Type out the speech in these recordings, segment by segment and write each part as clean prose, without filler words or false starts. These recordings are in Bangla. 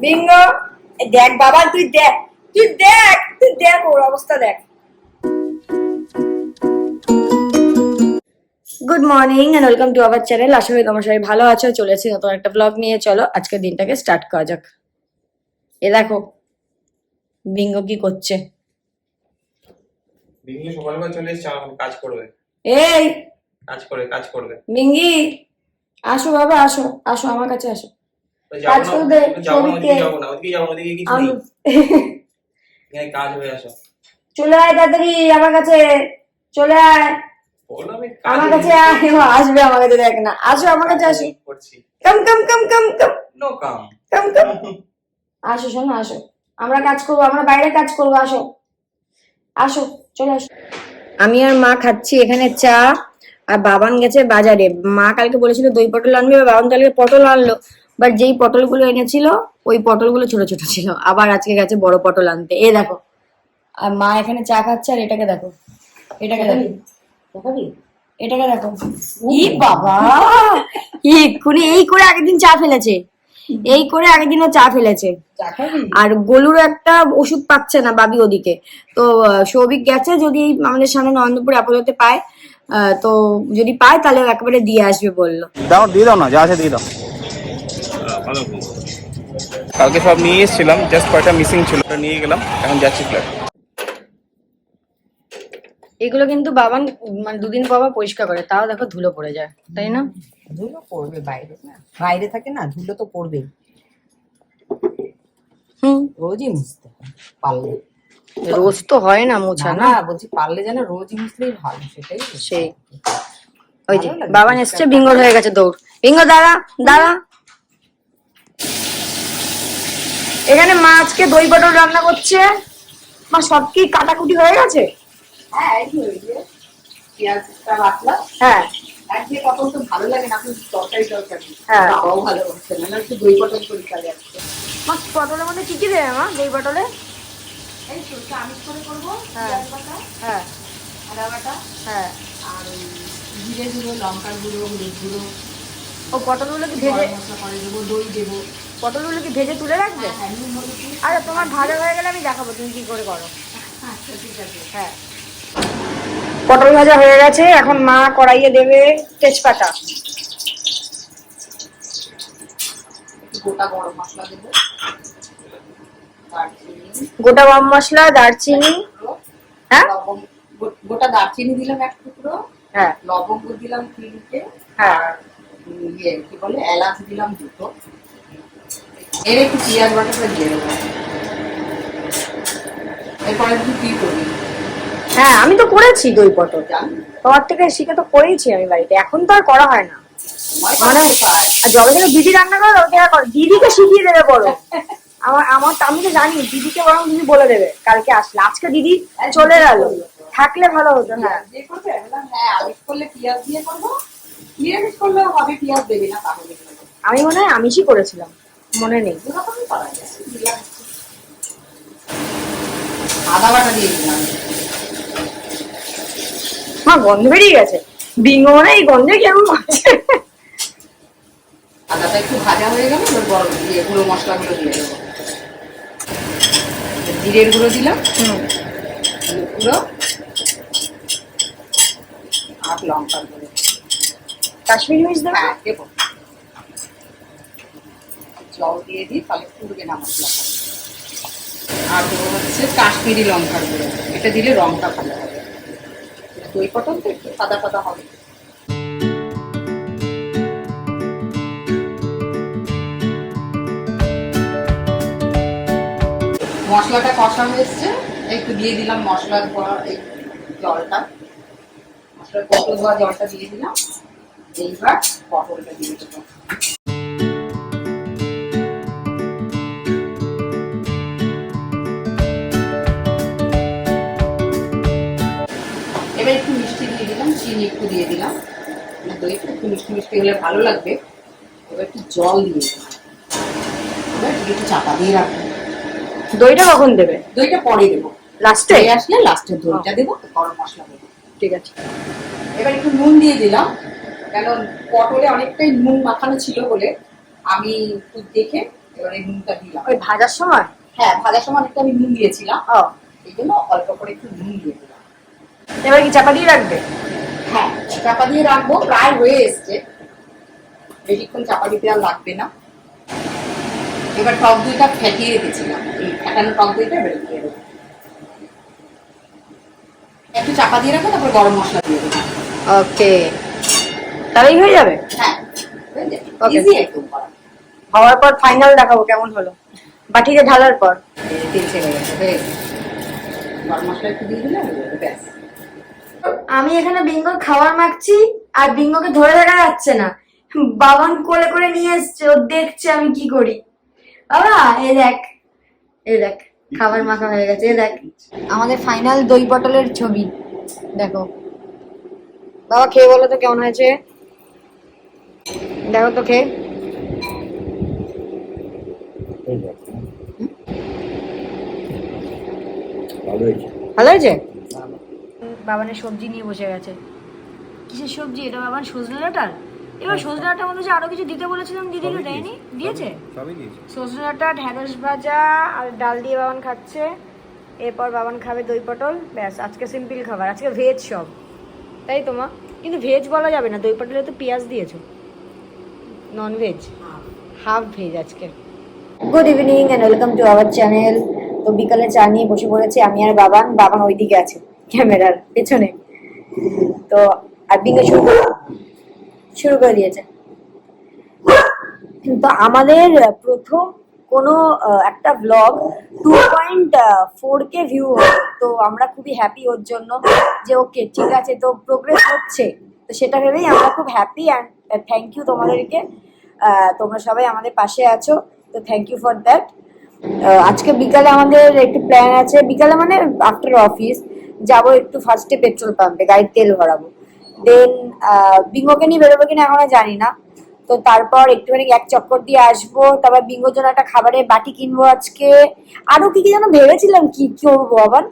বিঙ্গো দেখ বাবা, তুই দেখ, তুই দেখ, তুই দেখ ওর অবস্থা দেখ। Good morning and welcome to our channel. আশা করি তোমরা সবাই ভালো আছো। চলে এসেছি নতুন একটা ব্লগ নিয়ে। চলো আজকের দিনটাকে স্টার্ট করা যাক। এ দেখো বিঙ্গো কি করছে। বিঙ্গি সকালবেলা চলে এসেছে, আমার কাজ করবে। এই কাজ করবে বিঙ্গি, আসো বাবা, আসো আসো আমার কাছে আসো। যাবো কাজ না, করবে যাবো না, সবিককে। ওদিকে যাবো, ওদিকে কিছু নেই, এখানে কাজ হয়ে আসো। চলে আয় তাড়াতাড়ি আমার কাছে, চলে আয় বলো আমি আমার কাছে আয়। আসবে আমার কাছে, দেখ না, আসো আমার কাছে আসো। করছি। কম কম কম কম কম নো কাম। কম কম আসো, শোনো আসো, আমরা কাজ করবো, আমরা বাইরে কাজ করবো, আসো আসো, চলে আসো। আমি আর মা খাচ্ছি এখানে চা, আর বাবান গেছে বাজারে। মা কালকে বলেছিল দই পটল আনবে, বাবান কালকে পটল আনলো, বাট যেই পটলগুলো এনেছিল ওই পটলগুলো ছোট ছোট ছিল। আবার আজকে গেছে বড় পটল আনতে। এ দেখো, আর মা এখানে চা খাচ্ছে, আর এটাকে দেখো, এটাকে দেখো, এটাকে দেখো। ই বাবা, এক্ষুনি এই করে আগের দিন চা ফেলেছে, এই করে আগের দিনও চা ফেলেছে। আর গোলুর একটা ওষুধ পাচ্ছে না বাবি ওদিকে, তো সৌভিক গেছে, যদি আমাদের সামনে নন্দপুর অ্যাপোলোতে পায়, তো যদি পায় তাহলে একেবারে দিয়ে আসবে বললো। দাও, দিয়ে দাও না, যা আছে দিয়ে দাও। কালকে সব নিয়ে এসেছিলাম, জাস্ট কয়টা মিসিং ছিল, ওটা নিয়ে গেলাম, এখন যাচ্ছি ফ্ল্যাট। এগুলো কিন্তু বাবান মানে দুদিন পর পর পরিষ্কার করে, তাও দেখো ধুলো পড়ে যায়, তাই না? ধুলো পড়বে বাইরে, না বাইরে থাকে না, ধুলো তো পড়বেই। হুম, রোজই মুছতে হয় পারলে। রোজ তো হয় না মোছা না না। বলছি পারলে যেন রোজই মুছলেই ভালো, সেটাই বলছি। সেই ওই যে ভালো লাগে বাবান এসছে, বিঙ্গোর হয়ে গেছে দৌড়। বিঙ্গো দাঁড়া দাঁড়া। এখানে মা আজকে দই পটল রান্না করছে। মা সব কি কাটাকুটি হয়ে গেছে? হ্যাঁ, এই যে ওই যে পেঁয়াজটা রাখলাম। হ্যাঁ একদিকে পটল তো ভালো লাগে না, তরকারি হ্যাঁ। বাবাও ভালো হচ্ছে না, একটু দই পটল করি কাজে আসছে। মা পটলের মধ্যে কি কি দেবে মা দই পটলে? এই তো চামিচ করে করবো, হ্যাঁ। পেঁয়াজ বাটা, হ্যাঁ আদা বাটা, হ্যাঁ। আর ওই জিরে গুঁড়ো, লঙ্কার গুঁড়ো, হলুদ গুঁড়ো, ও পটলগুলো কি ভেজে, গরম মশলা করে দেবো, দই দেবো। পটলগুলো কি ভেজে তুলে রাখবে? হ্যাঁ, নুন হলুদ দিয়ে। আরে তোমার ভাজা হয়ে গেলে আমি দেখাবো তুমি কি করে করো। আচ্ছা ঠিক আছে। হ্যাঁ, পটল ভাজা হয়ে গেছে, এখন মা কড়াইয়ে দেবে তেজপাতা, গোটা গরম মশলা দেবো, দারচিনি, গোটা গরম মশলা, দারচিনি। হ্যাঁ গোটা দারচিনি দিলাম এক টুকরো, হ্যাঁ লবঙ্গ দিলাম তিনটে, হ্যাঁ। আর ইয়ে কি বলে এলাচ দিলাম দুটো। এর একটু পেঁয়াজ বাটাটা দিয়ে দেবো। এরপরে একটু কি করবি হ্যাঁ, আমি তো করেছি দই পটল, জানি, তোমার থেকে শিখে তো করেইছি আমি বাড়িতে, এখন তো আর করা হয় না। মানে আর যবে থেকে দিদি রান্না করো তবে থেকে করো, দিদিকে শিখিয়ে দেবে বড়। আমার তো আমি তো জানি, দিদিকে বরং দিদি বলে দেবে কালকে আসলে। আজকে দিদি চলে গেল, থাকলে ভালো হতো। হ্যাঁ দিয়ে করবে? বললাম হ্যাঁ, আমিষ করলে পেঁয়াজ দিয়ে করবো, নিরামিষ করলেও হবে, পেঁয়াজ দেবে না তাহলে। আমি মনে হয় আমিষই করেছিলাম, মনে নেই। দুরকমই করা যায়। দিলাম আদা বাটা দিয়ে দিলাম। মা গন্ধ বেরিয়ে গেছে, বিঙ্গো মানে এই গন্ধে কেমন আছে। আদাটা একটু ভাজা হয়ে গেল, এবার বড় দিয়ে গুঁড়ো মশলাগুলো দিয়ে দেবো। জিরের গুঁড়ো দিলাম, হলুদ গুঁড়ো, আর লঙ্কার গুঁড়ো। কাশ্মীরি মির্চ দেবো। হ্যাঁ দেবো। জল দিয়ে দিই, তাহলে পুড়বে না মশলাটা। আর দেবো হচ্ছে কাশ্মীরি লঙ্কার গুঁড়ো, এটা দিলে রংটা ভালো হবে। দই পটল তো একটু সাদা সাদা হবে। মশলাটা কষা হয়েছে, একটু দিয়ে দিলাম মশলার ধোয়া এই জলটা, মশলার পটল ধোয়া জলটা দিয়ে দিলাম। এইবার পটলটা দিয়ে দেবো। এবার একটু মিষ্টি দিয়ে দিলাম, চিনি একটু দিয়ে দিলাম, দইটা একটু মিষ্টি মিষ্টি হলে ভালো লাগবে। এবার একটু জল দিয়ে দিলাম, এবার একটু চাপা দিয়ে রাখবো। দইটা কখন দেবে? দইটা পরে দেবো, লাস্টে আসলে লাস্টে দইটা দেবো, গরম মশলা দেবো। ঠিক আছে। এবার একটু নুন দিয়ে দিলাম, কেন পটলে অনেকটাই নুন মাখানো ছিল বলে আমি একটু দেখে এবার এই নুনটা দিলাম। ওই ভাজার সময়? হ্যাঁ, ভাজার সময় একটু আমি নুন দিয়েছিলাম, ও, এই জন্য অল্প করে একটু নুন দিয়ে দিলাম। এবার কি চাপা দিয়ে রাখবে? হ্যাঁ, চাপা দিয়ে রাখবো, প্রায় হয়ে এসছে, বেশিক্ষণ চাপা দিতে আর লাগবে না। এবার টক দইটা ফেটিয়ে রেখেছিলাম, এই ফেটানো টক দইটা এবার দিয়ে দেবো। একটু চাপা দিয়ে রাখবো, তারপর গরম মশলা দিয়ে দেবো। ওকে, তাহলেই হয়ে যাবে? হ্যাঁ, Okay. ইজি একদম করা। হওয়ার পর ফাইনাল দেখাবো কেমন হলো, বাটিতে ঢালার পর। তেল ছেড়ে গেছে, হয়ে গেছে। গরম মশলা একটু দিয়ে দিলে হয়ে যাবে, ব্যাস। আমি এখানে বিঙ্গোর খাবার মাখছি আর বিঙ্গোকে ধরে দেখা যাচ্ছে না, বাবান কোলে করে নিয়ে এসছে, ও দেখছে আমি কি করি। বাবা এই দেখ, এই দেখ খাবার মাখা হয়ে গেছে, এই দেখ আমাদের ফাইনাল দই পটলের ছবি দেখো। বাবা খেয়ে বলো তো কেমন হয়েছে, দেখো তো খেয়ে। ভালো হয়েছে? বাবানের সবজি নিয়ে বসে গেছে। কিসের সবজি এটা বাবান? সজনে ডাঁটার। এবার সজনে ডাঁটার মধ্যে যে আরো কিছু দিতে বলেছিলাম দিদিকে দেয়নি, দিয়েছে? সজনে ডাঁটা, ঢেঁড়স ভাজা আর ডাল দিয়ে বাবান খাচ্ছে। এরপর বাবান খাবে দই পটল, ব্যাস আজকে সিম্পল খাবার, আজকে ভেজ সব, তাই তো মা? কিন্তু ভেজ বলা যাবে না, দই পটলে তো পেঁয়াজ দিয়েছো, নন ভেজ, হাফ ভেজ আজকে। Good evening and welcome to our channel. তো বিকালে চা নিয়ে বসে পড়েছি আমি আর বাবান, বাবান ওইদিকে আছে ক্যামেরার পেছনে। তো আর বিঙ্গে শুরু করে দিয়েছে। তো আমাদের প্রথম কোনো একটা ব্লগ 2.4K ভিউ হলো, তো আমরা খুবই হ্যাপি ওর জন্য, যে ওকে ঠিক আছে তো প্রোগ্রেস হচ্ছে, তো সেটা ভেবেই আমরা খুব হ্যাপি। অ্যান্ড থ্যাংক ইউ তোমাদেরকে, তোমরা সবাই আমাদের পাশে আছো, তো থ্যাংক ইউ ফর দ্যাট। আজকে বিকালে আমাদের একটু প্ল্যান আছে, বিকালে মানে আফটার অফিস যাবো একটু ফার্স্টে পেট্রোল পাম্পে গাড়ির তেল ভরাবো, দেন বিঙ্গোকে নিয়ে বেরোবো কিনা এখনো জানি না। তো তারপর একটুখানি এক চক্কর দিয়ে আসবো, তারপর বিঙ্গোর জন্য একটা খাবারের বাটি কিনবো আজকে। আরো কি কি যেন ভেবেছিলাম, কি করবো আবার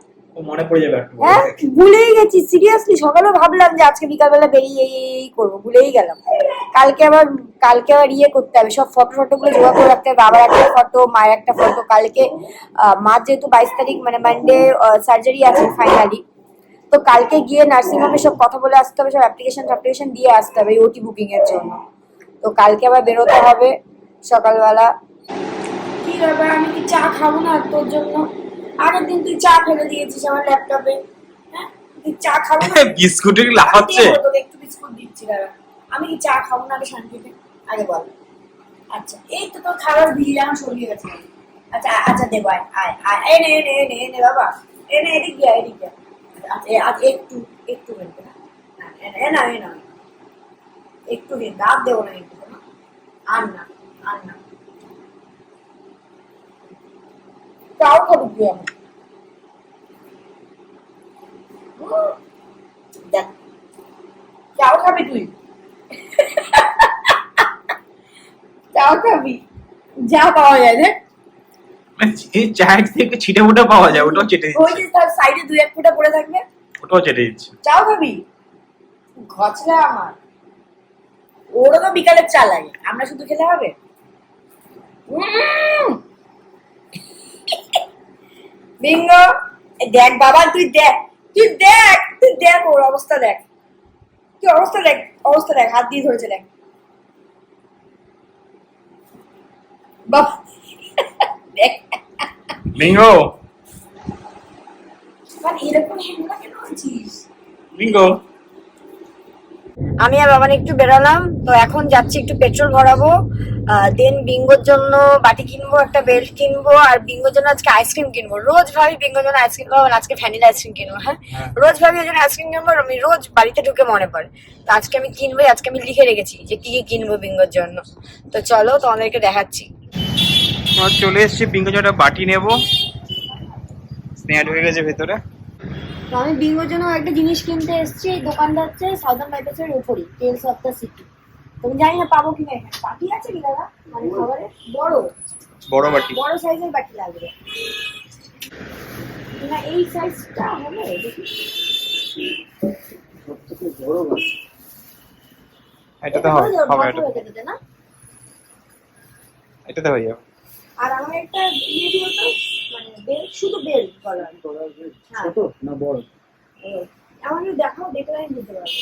মনে পড়ে যাবে একটু। হ্যাঁ ভুলেই গেছি, সিরিয়াসলি সকালেও ভাবলাম যে আজকে বিকালবেলা বেরিয়ে এই করবো, ভুলেই গেলাম। কালকে আবার ইয়ে করতে হবে, সব ফটো গুলো জোগাড় করে রাখতে হবে, বাবার একটা ফটো, মায়ের একটা ফটো। কালকে মার যেহেতু 22 তারিখ মানে মানডে সার্জারি আছে ফাইনালি, তো কালকে গিয়ে নার্সিং হোমে সব কথা বলে আসতে হবে, সব অ্যাপ্লিকেশন দিয়ে আসতে হবে ওটি বুকিং এর জন্য। তো কালকে আবার বেরোতে হবে সকালবেলা। কি ব্যাপার, আমি কি চা খাবো না তোর জন্য? আগের দিন তুই চা ফেলে দিয়েছিস আমার ল্যাপটপে, হ্যাঁ তুই চা খাবো না? বিস্কুটে লাফাচ্ছে। তোকে একটু বিস্কুট দিচ্ছি দাঁড়া। আমি কি চা খাবো না আগে শান্তিতে, আগে বল। আচ্ছা এই তো তোর খাবার দিয়ে আমার সরিয়ে গেছে। আচ্ছা আচ্ছা দেবো, আয় আয় আয়, এনে এনে এনে এনে বাবা, এনে এদিক দিয়ে এদিক দিয়ে। আচ্ছা একটু একটু ফেলবে না, এনা এনা একটু দিন, দাঁত দেবো না একটু, আর না আর না। চাও খাবি কি আমি? দেখ চাও খাবি তুই? চাও খাবি? যা পাওয়া যায় দেখ, এই চায়ের থেকে ছিটে ফুটে পাওয়া যায়, ওটাও চেটে ওই দিচ্ছে, যে তার সাইডে 2-1 ফুটা পড়ে থাকবে, ওটাও চেটে দিচ্ছে। চাও খাবি? ঘচলা আমার, ওরও তো বিকালের চা লাগে, আমরা শুধু খেলে হবে? বিঙ্গো দেখ বাবা, তুই দেখ তুই দেখ তুই দেখ ওর অবস্থা দেখ, তুই অবস্থা দেখ, অবস্থা দেখ, হাত দিয়ে ধরেছে দেখ বাবা, দেখ বিঙ্গো মানে এরকম হ্যাংলা কেন আছিস? বিঙ্গো। আমি আর বাবান একটু বেরোলাম, তো এখন যাচ্ছি একটু পেট্রোল ভরাবো, দেন বিঙ্গোর জন্য বাটি কিনবো, একটা বেল্ট কিনবো, আর বিঙ্গোর জন্য আজকে আইসক্রিম কিনবো। রোজ ভাবি বিঙ্গোর জন্য আইসক্রিম খাবো, আজকে ভ্যানিলা আইসক্রিম কিনবো। হ্যাঁ রোজ ভাবি ওই জন্য আইসক্রিম কিনবো, আমি রোজ বাড়িতে ঢুকে মনে পড়ে, তো আজকে আমি কিনবোই, আজকে আমি লিখে রেখেছি যে কি কি কিনবো বিঙ্গোর জন্য। তো চলো তোমাদেরকে দেখাচ্ছি। আমরা চলে এসেছি, বিঙ্গো একটা বাটি নেবো, স্নেহা ঢুকে গেছে ভেতরে। তো আমি বিঙ্গোর জন্য একটা জিনিস কিনতে এসেছি, এই দোকানটা হচ্ছে সাউদার্ন বাইপাসের উপরই, টেলস অফ দ্য সিটি। তুমি জানি না পাবো কিনা, এখানে বাটি আছে কি দাদা, মানে খাবারের বড় বাটি, বড় সাইজের বাটি লাগবে না, এই সাইজটা হবে দেখি। এটাতে হবে, হবে এটাতে না, এটাতে হয়ে যাবে। আর আমার একটা ইয়ে দিও তো, মানে বেল, শুধু বেল গলার। ছোট না বড়? আমাকে দেখাও, দেখলে আমি বুঝতে পারবো।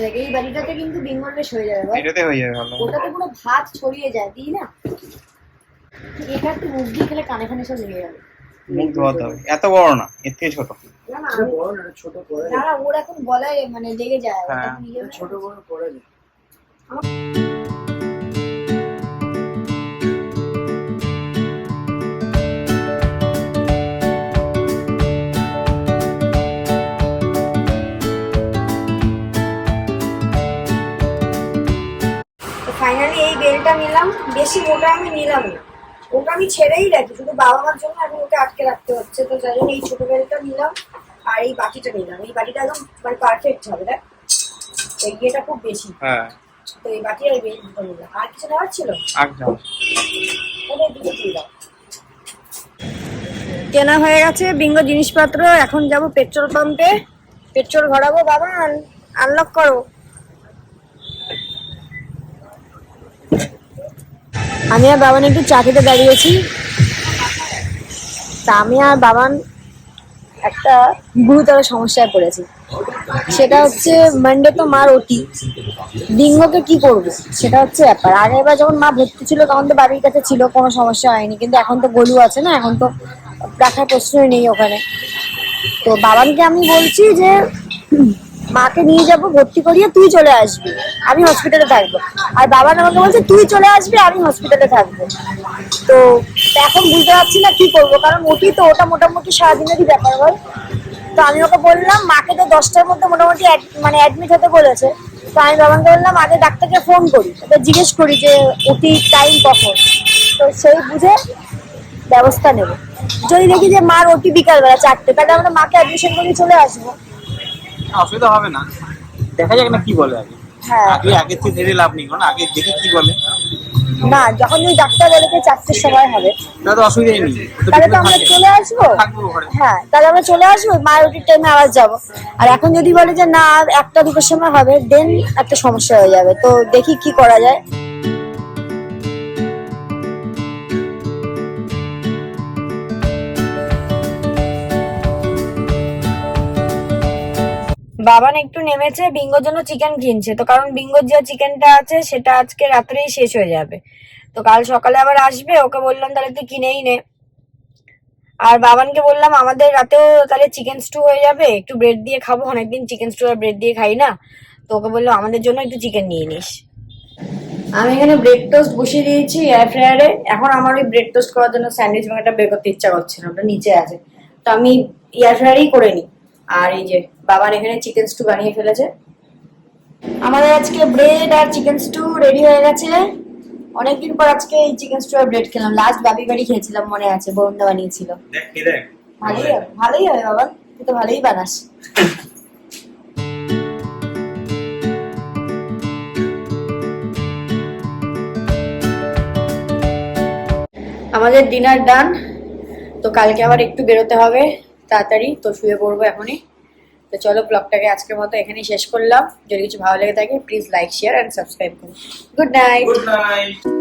দেখ, এই বাড়িটাতে কিন্তু বেঙ্গল বেশ হয়ে যাবে বল। এটাতে হয়ে যাবে ভালো। ওটাতে পুরো ভাত ছড়িয়ে যায়, দিই না? এটা একটু মুখ দিয়ে খেলে কানে কানে সব লেগে যাবে। মুখ ধোয়াতে হবে, এত বড় না, এর থেকে ছোট। না না ছোট বড় না, ছোট করে না না, ওর এখন গলায় মানে লেগে যায়। ওটা হ্যাঁ। এখন ইয়ে হয়। ছোট বড় করে দে। তো ফাইনালি এই বেলটা নিলাম, বেশি মোটা আমি নিলাম না, ওটা আমি ছেড়েই রাখি, শুধু বাবা মার জন্য এখন ওকে আটকে রাখতে হচ্ছে। তো যাই জন্য এই ছোট বেলটা নিলাম, আর এই বাটিটা নিলাম। এই বাটিটা একদম মানে পারফেক্ট হবে, দেখ এই ইয়েটা খুব বেশি। হ্যাঁ, তো এই বাটি আর এই বেল দুটো নিলাম। আর কিছু নেওয়ার ছিল? আচ্ছা। ওদের দুটো দিয়ে দাও। কেনা হয়ে গেছে বিঙ্গো জিনিসপত্র, এখন যাব পেট্রোল পাম্পে, পেট্রোল ভরাবো। বাবা আনলক করো। আমি আর বাবান একটু চা খেতে দাঁড়িয়েছি। তা আমি আর বাবান একটা গুরুতর সমস্যায় পড়েছি, সেটা হচ্ছে মানডে তো মার ওটি, বিঙ্গোকে কি করব সেটা হচ্ছে ব্যাপার। আগেরবার যখন মা ভর্তি ছিল তখন তো বাড়ির কাছে ছিল, কোনো সমস্যা হয়নি, কিন্তু এখন তো গলু আছে না, এখন তো রাখার প্রশ্নই নেই ওখানে। তো বাবানকে আমি বলছি যে মাকে নিয়ে যাব, ভর্তি করিয়ে তুই চলে আসবি, আমি হসপিটালে থাকবো। আর বাবান আমাকে বলছে তুই চলে আসবি, আমি হসপিটালে থাকবো। তো এখন বুঝতে পারছি না কি করবো, কারণ ওটি তো ওটা মোটামুটি সারাদিনেরই ব্যাপার হয়। তো আমি ওকে বললাম মাকে তো 10টার মধ্যে মোটামুটি মানে অ্যাডমিট হতে বলেছে। তো আমি বাবাকে বললাম আগে ডাক্তারকে ফোন করি, ওকে জিজ্ঞেস করি যে ওটি টাইম কখন, তো সেই বুঝে ব্যবস্থা নেব। যদি দেখি যে মার ওটি বিকালবেলা 4টে, তাহলে আমরা মাকে অ্যাডমিশন করে চলে আসবো। অসুবিধা হবে না, দেখা যাক না কি বলে আগে। হ্যাঁ, আগে থেকে ভেবে লাভ নেই, কারণ আগে দেখি কি বলে। না যখন ওই ডাক্তার বলে যে 4টের সময় হবে, তাহলে তো অসুবিধাই নেই, তাহলে তো আমরা চলে আসবো। থাকবো ঘরে। হ্যাঁ, তাহলে আমরা চলে আসবো, মায়ের ওটির টাইমে আবার যাবো। আর এখন যদি বলে যে না 1টা-2টোর সময় হবে, দেন একটা সমস্যা হয়ে যাবে। তো দেখি কি করা যায়। বাবান একটু নেমেছে, বিঙ্গোর জন্য চিকেন কিনছে। তো কারণ বিঙ্গোর যে চিকেনটা আছে সেটা আজকে রাত্রেই শেষ হয়ে যাবে, তো কাল সকালে আবার আসবে। ওকে বললাম তাহলে তুই কিনেই নে। আর বাবানকে বললাম আমাদের রাতেও তাহলে চিকেন স্টু হয়ে যাবে, একটু ব্রেড দিয়ে খাবো, অনেকদিন চিকেন স্টু আর ব্রেড দিয়ে খাই না। তো ওকে বললাম আমাদের জন্য একটু চিকেন নিয়ে নিস। আমি এখানে ব্রেড টোস্ট বসিয়ে দিয়েছি এয়ার ফ্রায়ারে। এখন আমার ওই ব্রেড টোস্ট করার জন্য স্যান্ডউইচ ব্যাগটা বের করতে ইচ্ছা করছে না, ওটা নিচে আছে, তো আমি এয়ার ফ্রায়ারেই করে নিই। আর এই যে বাবান এখানে চিকেন স্টু বানিয়ে ফেলেছে। আমাদের আজকে ব্রেড আর চিকেন স্টু রেডি হয়ে গেছে। অনেকদিন পর আজকে এই চিকেন স্টু আর ব্রেড খেলাম, লাস্ট বাবি বাড়ি খেয়েছিলাম, মনে আছে, বরুণদা বানিয়েছিল। দেখ কি দেখ, ভালোই হবে, ভালোই হবে বাবা, তুই তো ভালোই বানাস। আমাদের ডিনার ডান। তো কালকে আবার একটু বেরোতে হবে তাড়াতাড়ি, তো শুয়ে পড়বো এখনই। তো চলো ব্লগটাকে আজকের মতো এখানেই শেষ করলাম। যদি কিছু ভালো লেগে থাকে please like, share and subscribe করুন। Good night. Good night.